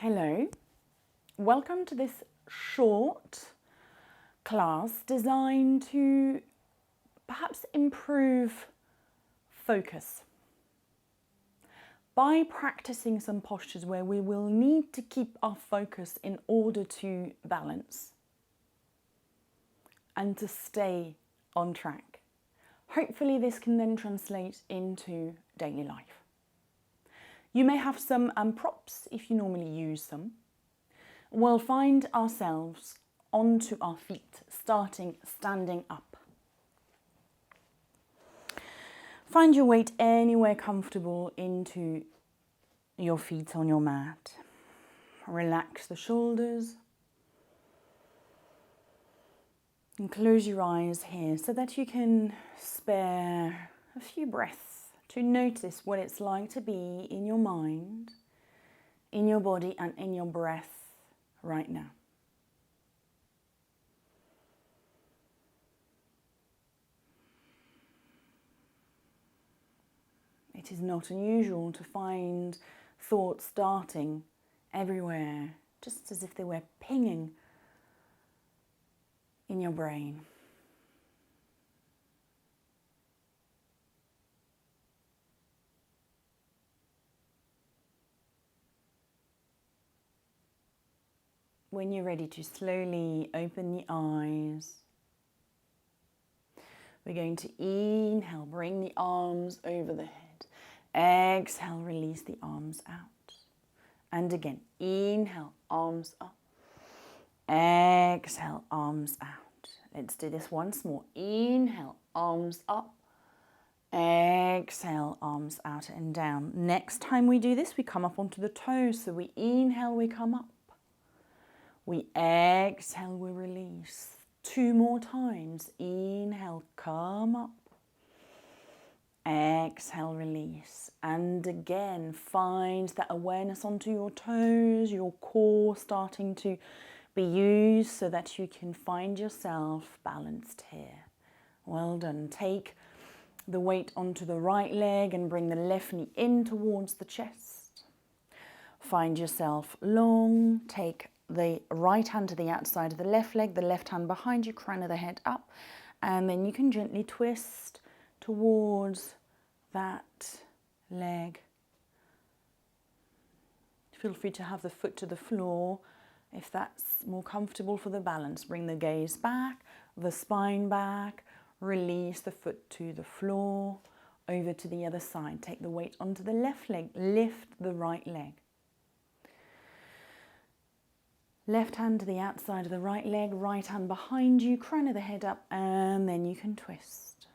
Hello, welcome to this short class designed to perhaps improve focus by practicing some postures where we will need to keep our focus in order to balance and to stay on track. Hopefully this can then translate into daily life. You may have some props if you normally use them. We'll find ourselves onto our feet, standing up. Find your weight anywhere comfortable into your feet on your mat. Relax the shoulders. And close your eyes here so that you can spare a few breaths to notice what it's like to be in your mind, in your body and in your breath right now. It is not unusual to find thoughts darting everywhere, just as if they were pinging in your brain. When you're ready to slowly open the eyes, we're going to inhale, bring the arms over the head. Exhale, release the arms out. And again, inhale, arms up. Exhale, arms out. Let's do this once more. Inhale, arms up. Exhale, arms out and down. Next time we do this, we come up onto the toes. So we inhale, we come up. We exhale, we release. 2 more times. Inhale, come up. Exhale, release. And again, find that awareness onto your toes, your core starting to be used so that you can find yourself balanced here. Well done. Take the weight onto the right leg and bring the left knee in towards the chest. Find yourself long. Take the right hand to the outside of the left leg, the left hand behind you, crown of the head up, and then you can gently twist towards that leg. Feel free to have the foot to the floor if that's more comfortable for the balance. Bring the gaze back, the spine back, release the foot to the floor, over to the other side. Take the weight onto the left leg, lift the right leg. Left hand to the outside of the right leg, right hand behind you, crown of the head up, and then you can twist.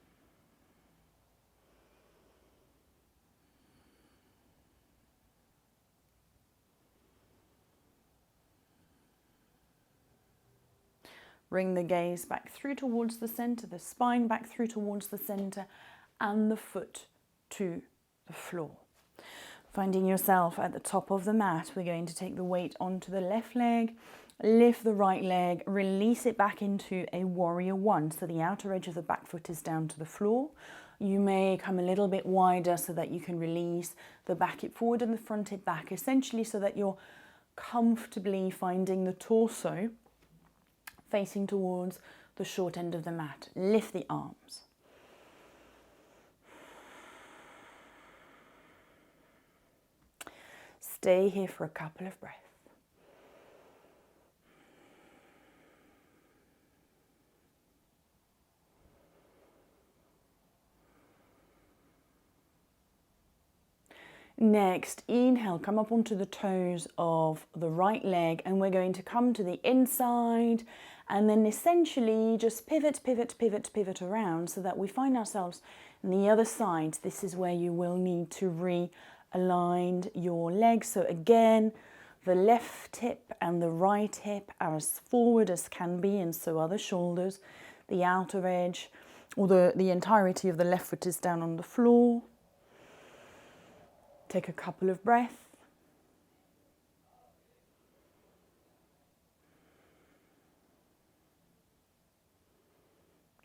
Bring the gaze back through towards the center, the spine back through towards the center, and the foot to the floor. Finding yourself at the top of the mat, we're going to take the weight onto the left leg, lift the right leg, release it back into a warrior one. So the outer edge of the back foot is down to the floor. You may come a little bit wider so that you can release the back hip forward and the front hip back, essentially so that you're comfortably finding the torso facing towards the short end of the mat. Lift the arms. Stay here for a couple of breaths. Next, inhale, come up onto the toes of the right leg, and we're going to come to the inside and then essentially just pivot around so that we find ourselves on the other side. This is where you will need to realign your legs. So again, the left hip and the right hip are as forward as can be, and so are the shoulders. The outer edge, or the entirety of the left foot is down on the floor. Take a couple of breaths.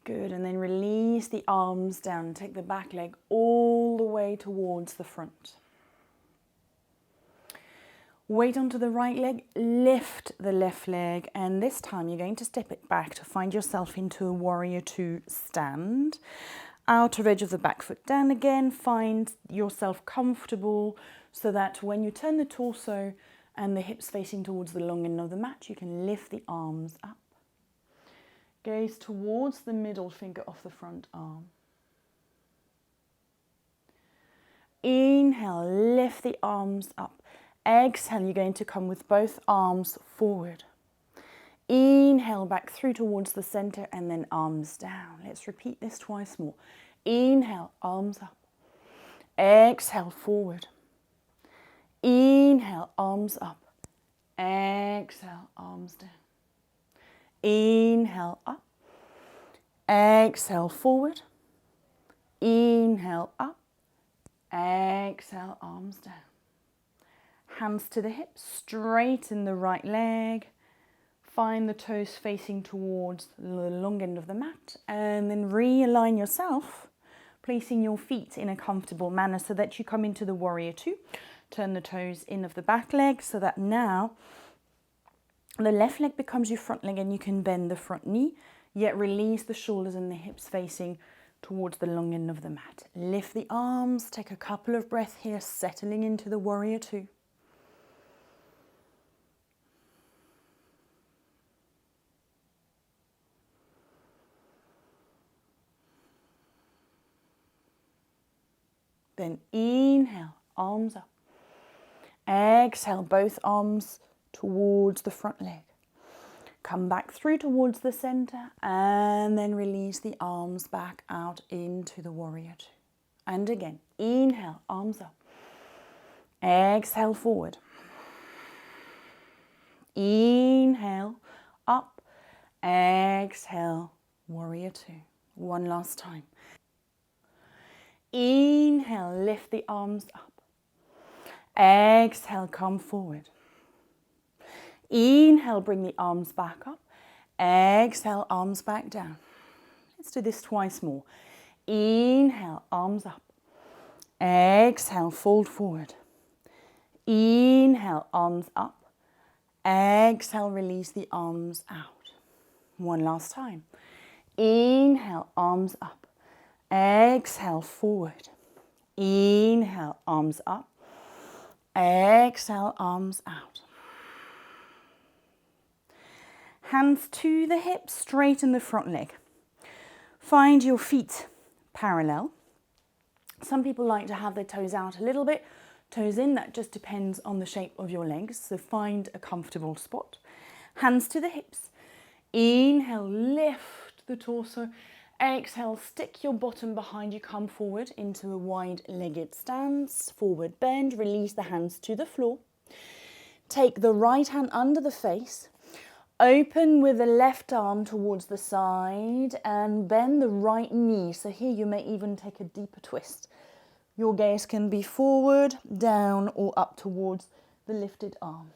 Good, and then release the arms down. Take the back leg all the way towards the front. Weight onto the right leg, lift the left leg, and this time you're going to step it back to find yourself into a warrior two stand. Outer edge of the back foot down again, find yourself comfortable so that when you turn the torso and the hips facing towards the long end of the mat, you can lift the arms up. Gaze towards the middle finger of the front arm. Inhale, lift the arms up. Exhale, you're going to come with both arms forward. Inhale, back through towards the center and then arms down. Let's repeat this twice more. Inhale, arms up. Exhale, forward. Inhale, arms up. Exhale, arms down. Inhale, up. Exhale, forward. Inhale, up. Exhale, arms down. Hands to the hips, straighten the right leg. Find the toes facing towards the long end of the mat and then realign yourself, placing your feet in a comfortable manner so that you come into the warrior two. Turn the toes in of the back leg so that now the left leg becomes your front leg and you can bend the front knee, yet release the shoulders and the hips facing towards the long end of the mat. Lift the arms, take a couple of breaths here, settling into the warrior two. Then inhale, arms up. Exhale, both arms towards the front leg. Come back through towards the center and then release the arms back out into the warrior two. And again, inhale, arms up. Exhale, forward. Inhale, up. Exhale, warrior two. One last time. Inhale, lift the arms up. Exhale, come forward. Inhale, bring the arms back up. Exhale, arms back down. Let's do this twice more. Inhale, arms up. Exhale, fold forward. Inhale, arms up. Exhale, release the arms out. One last time. Inhale, arms up. Exhale, forward. Inhale, arms up. Exhale, arms out. Hands to the hips, straighten the front leg. Find your feet parallel. Some people like to have their toes out a little bit, toes in. That just depends on the shape of your legs. So find a comfortable spot. Hands to the hips. Inhale, lift the torso. Exhale, stick your bottom behind you, come forward into a wide-legged stance, forward bend, release the hands to the floor. Take the right hand under the face, open with the left arm towards the side and bend the right knee. So here you may even take a deeper twist. Your gaze can be forward, down or up towards the lifted arm.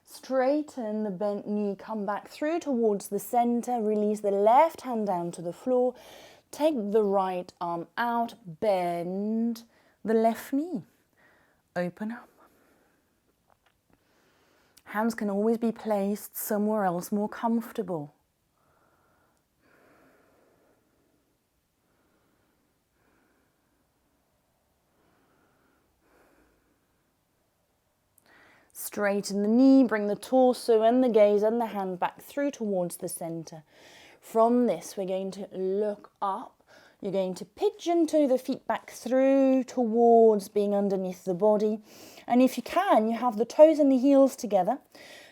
Straighten the bent knee, come back through towards the center, release the left hand down to the floor, take the right arm out, bend the left knee, open up. Hands can always be placed somewhere else more comfortable. Straighten the knee, bring the torso and the gaze and the hand back through towards the center. From this, we're going to look up. You're going to pigeon toe the feet back through towards being underneath the body. And if you can, you have the toes and the heels together.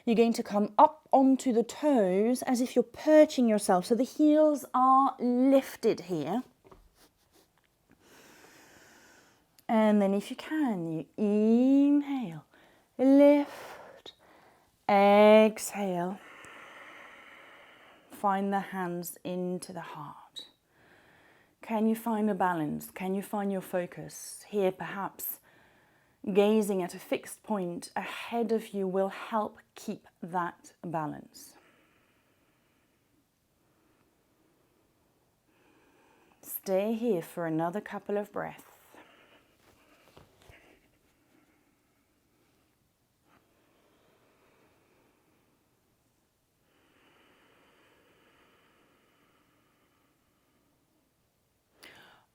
You're going to come up onto the toes as if you're perching yourself. So the heels are lifted here. And then if you can, you inhale. Lift, exhale, find the hands into the heart. Can you find a balance? Can you find your focus? Here perhaps gazing at a fixed point ahead of you will help keep that balance. stay here for another couple of breaths.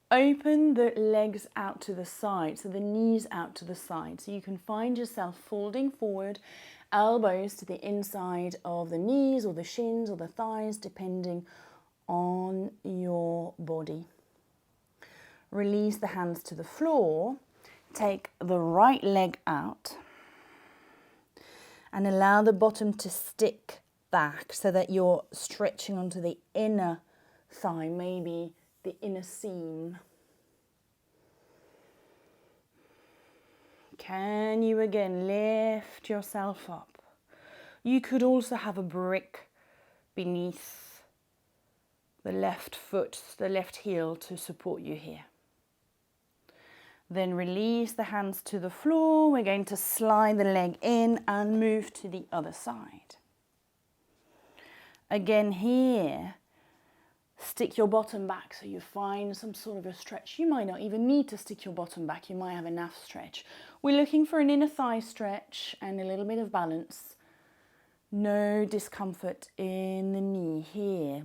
Open the legs out to the side, so the knees out to the side. So you can find yourself folding forward, elbows to the inside of the knees or the shins or the thighs, depending on your body. Release the hands to the floor. Take the right leg out and allow the bottom to stick back so that you're stretching onto the inner thigh, maybe the inner seam. Can you again lift yourself up? You could also have a brick beneath the left foot, the left heel to support you here. Then release the hands to the floor. We're going to slide the leg in and move to the other side. Again here, stick your bottom back so you find some sort of a stretch. You might not even need to stick your bottom back. You might have enough stretch. We're looking for an inner thigh stretch and a little bit of balance. No discomfort in the knee here.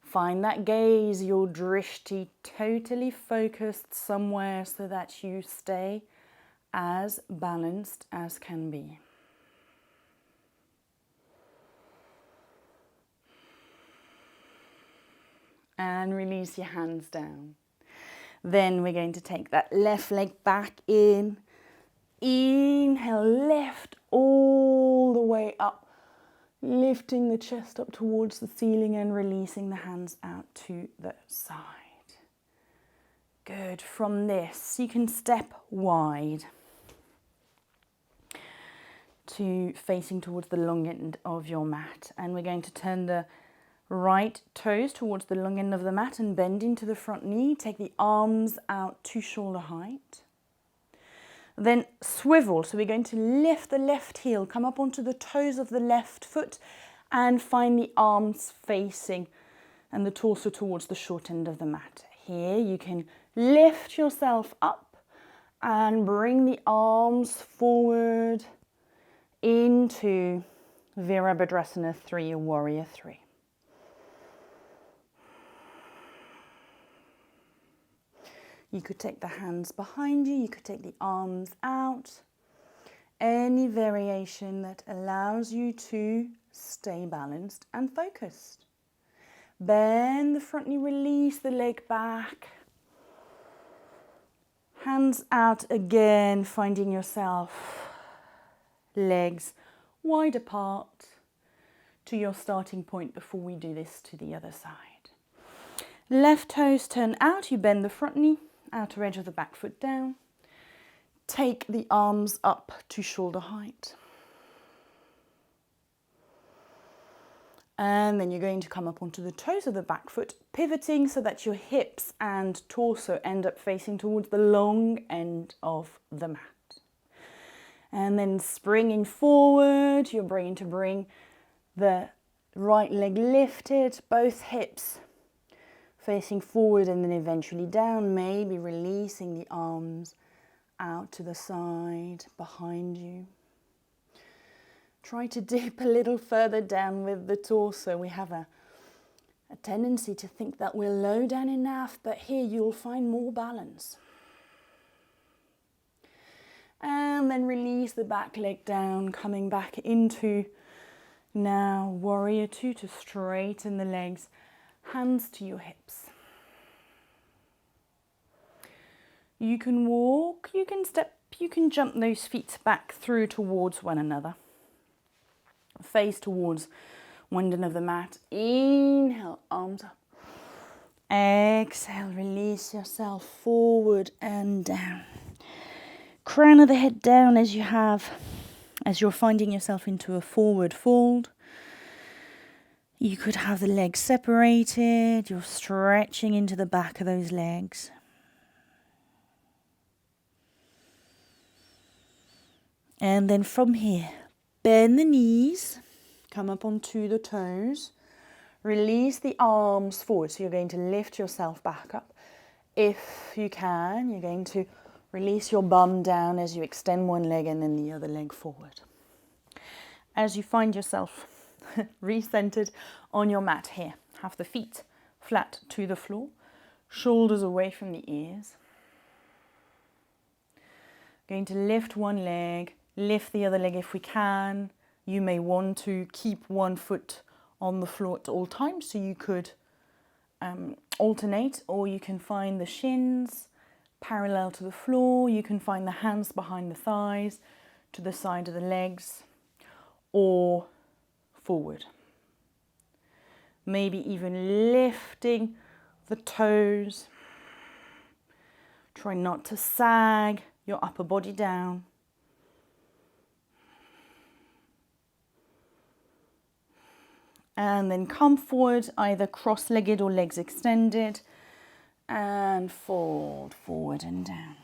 Find that gaze, your drishti, totally focused somewhere so that you stay as balanced as can be. And release your hands down. Then we're going to take that left leg back in. Inhale, left all the way up, lifting the chest up towards the ceiling and releasing the hands out to the side. Good. From this, you can step wide to facing towards the long end of your mat. And we're going to turn the right toes towards the long end of the mat and bend into the front knee. Take the arms out to shoulder height. Then swivel. So we're going to lift the left heel, come up onto the toes of the left foot and find the arms facing and the torso towards the short end of the mat. Here you can lift yourself up and bring the arms forward into Virabhadrasana 3, Warrior 3. You could take the hands behind you, you could take the arms out. Any variation that allows you to stay balanced and focused. Bend the front knee, release the leg back. Hands out again, finding yourself legs wide apart to your starting point before we do this to the other side. Left toes turn out, you bend the front knee. Outer edge of the back foot down. Take the arms up to shoulder height. And then you're going to come up onto the toes of the back foot, pivoting so that your hips and torso end up facing towards the long end of the mat. And then springing forward, you're going to bring the right leg lifted, both hips facing forward and then eventually down, maybe releasing the arms out to the side, behind you. Try to dip a little further down with the torso. We have a tendency to think that we're low down enough, but here you'll find more balance. And then release the back leg down, coming back into now Warrior 2 to straighten the legs. Hands to your hips. You can walk, you can step, you can jump those feet back through towards one another. Face towards one end of the mat. Inhale, arms up. Exhale, release yourself forward and down. Crown of the head down as you're finding yourself into a forward fold. You could have the legs separated, you're stretching into the back of those legs. And then from here, bend the knees, come up onto the toes, Release the arms forward. So you're going to lift yourself back up. If you can, you're going to release your bum down as you extend one leg and then the other leg forward. As you find yourself recentered on your mat here, have the feet flat to the floor, shoulders away from the ears. Going to lift one leg, lift the other leg if we can. You may want to keep one foot on the floor at all times, so you could alternate, or you can find the shins parallel to the floor. You can find the hands behind the thighs to the side of the legs, or forward. Maybe even lifting the toes. Try not to sag your upper body down. And then come forward, either cross-legged or legs extended, and fold forward and down.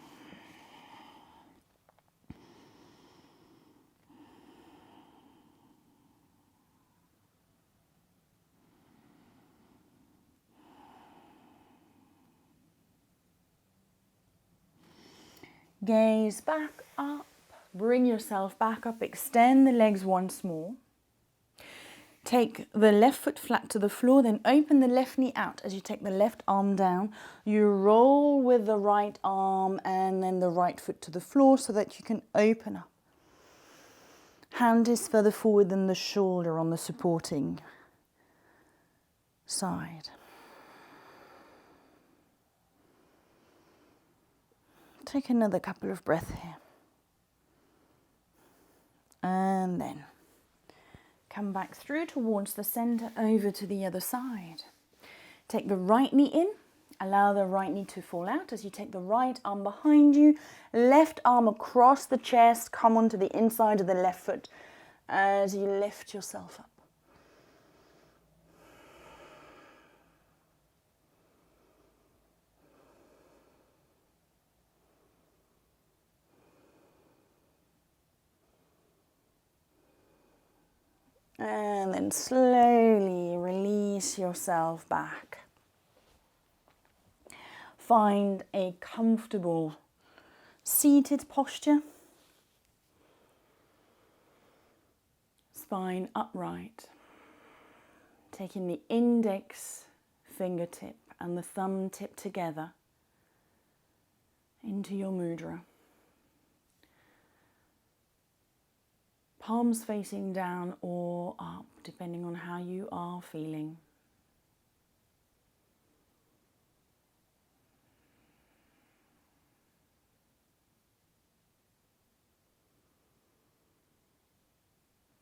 Gaze back up, bring yourself back up, extend the legs once more. Take the left foot flat to the floor, then open the left knee out as you take the left arm down. You roll with the right arm and then the right foot to the floor so that you can open up. Hand is further forward than the shoulder on the supporting side. Take another couple of breaths here. And then come back through towards the center, over to the other side. Take the right knee in, allow the right knee to fall out as you take the right arm behind you, left arm across the chest, come onto the inside of the left foot as you lift yourself up. And then slowly release yourself back. Find a comfortable seated posture. Spine upright. Taking the index fingertip and the thumb tip together into your mudra. Palms facing down or up, depending on how you are feeling.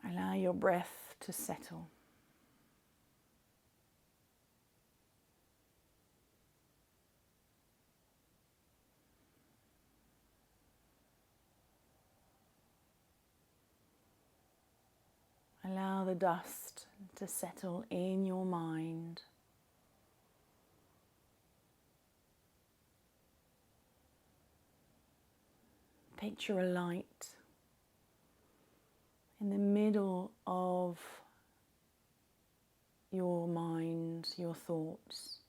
Allow your breath to settle. Allow the dust to settle in your mind. Picture a light in the middle of your mind, your thoughts.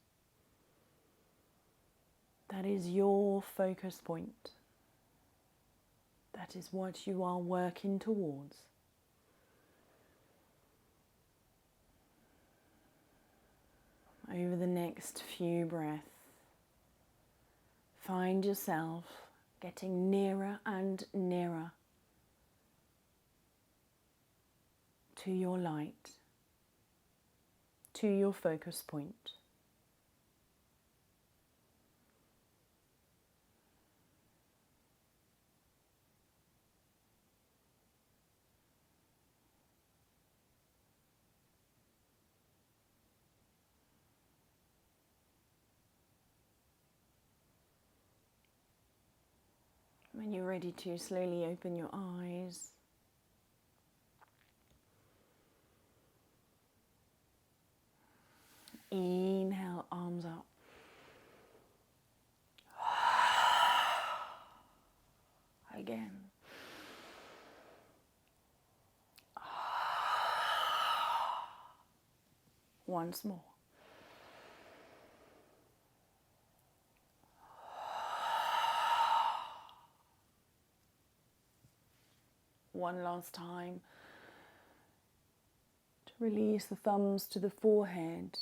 That is your focus point. That is what you are working towards. Over the next few breaths, find yourself getting nearer and nearer to your light, to your focus point. When you're ready to, slowly open your eyes. Inhale, arms up. Again. once more. One last time. To release the thumbs to the forehead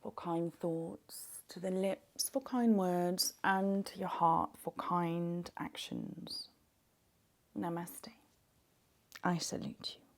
for kind thoughts, to the lips for kind words, and to your heart for kind actions. Namaste. I salute you.